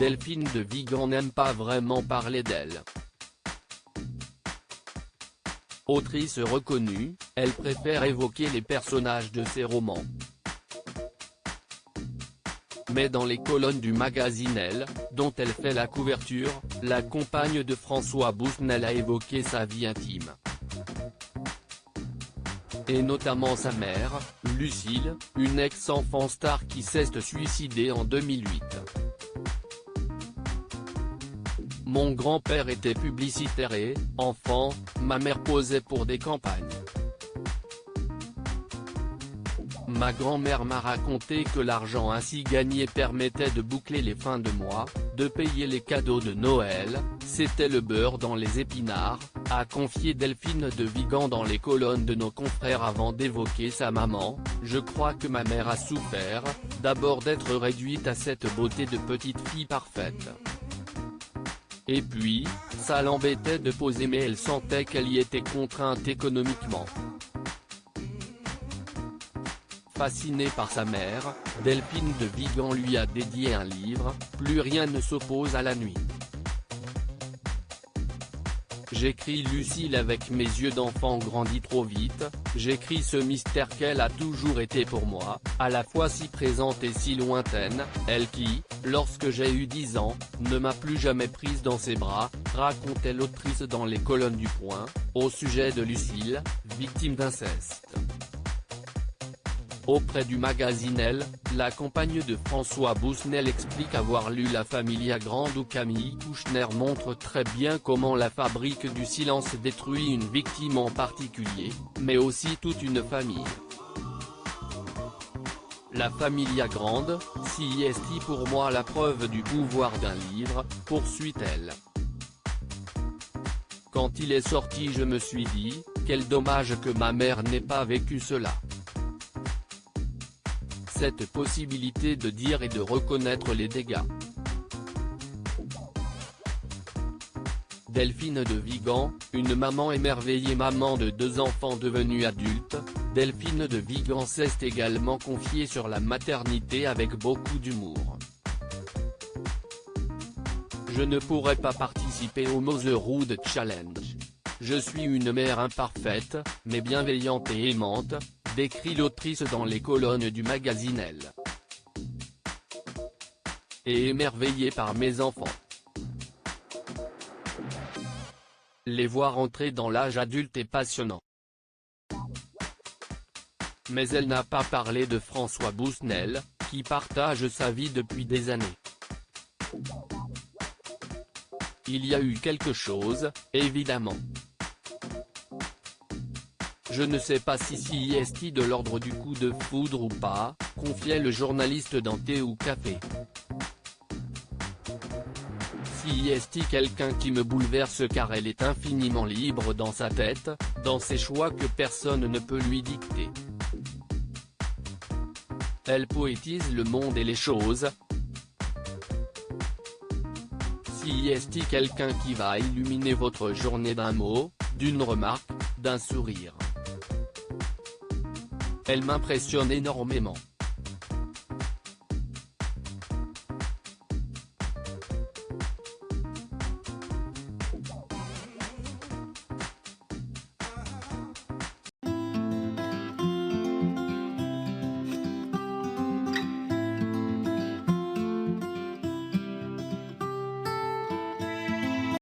Delphine de Vigan n'aime pas vraiment parler d'elle. Autrice reconnue, elle préfère évoquer les personnages de ses romans. Mais dans les colonnes du magazine Elle, dont elle fait la couverture, la compagne de François Bousnel a évoqué sa vie intime. Et notamment sa mère, Lucille, une ex-enfant star qui s'est suicidée en 2008. Mon grand-père était publicitaire et, enfant, ma mère posait pour des campagnes. Ma grand-mère m'a raconté que l'argent ainsi gagné permettait de boucler les fins de mois, de payer les cadeaux de Noël, c'était le beurre dans les épinards, a confié Delphine de Vigan dans les colonnes de nos confrères avant d'évoquer sa maman. Je crois que ma mère a souffert, d'abord d'être réduite à cette beauté de petite fille parfaite. Et puis, ça l'embêtait de poser mais elle sentait qu'elle y était contrainte économiquement. Fascinée par sa mère, Delphine de Vigan lui a dédié un livre, Plus rien ne s'oppose à la nuit. J'écris Lucille avec mes yeux d'enfant grandi trop vite, j'écris ce mystère qu'elle a toujours été pour moi, à la fois si présente et si lointaine, elle qui, lorsque j'ai eu 10 ans, ne m'a plus jamais prise dans ses bras, racontait l'autrice dans les colonnes du Point, au sujet de Lucille, victime d'inceste. Auprès du magazine Elle, la compagne de François Bousnel explique avoir lu La Familia Grande où Camille Kouchner montre très bien comment la fabrique du silence détruit une victime en particulier, mais aussi toute une famille. La Familia Grande, si est pour moi la preuve du pouvoir d'un livre, poursuit-elle. Quand il est sorti je me suis dit, quel dommage que ma mère n'ait pas vécu cela. Cette possibilité de dire et de reconnaître les dégâts. Delphine de Vigan, une maman émerveillée, maman de 2 enfants devenus adultes, Delphine de Vigan s'est également confiée sur la maternité avec beaucoup d'humour. Je ne pourrais pas participer au Motherhood Challenge. Je suis une mère imparfaite, mais bienveillante et aimante, décrit l'autrice dans les colonnes du magazine Elle. Et émerveillée par mes enfants. Les voir entrer dans l'âge adulte est passionnant. Mais elle n'a pas parlé de François Bousnel, qui partage sa vie depuis des années. Il y a eu quelque chose, évidemment. Je ne sais pas si est de l'ordre du coup de foudre ou pas, confiait le journaliste dans Thé ou Café. Si est quelqu'un qui me bouleverse car elle est infiniment libre dans sa tête, dans ses choix que personne ne peut lui dicter. Elle poétise le monde et les choses. Si est quelqu'un qui va illuminer votre journée d'un mot, d'une remarque, d'un sourire. Elle m'impressionne énormément.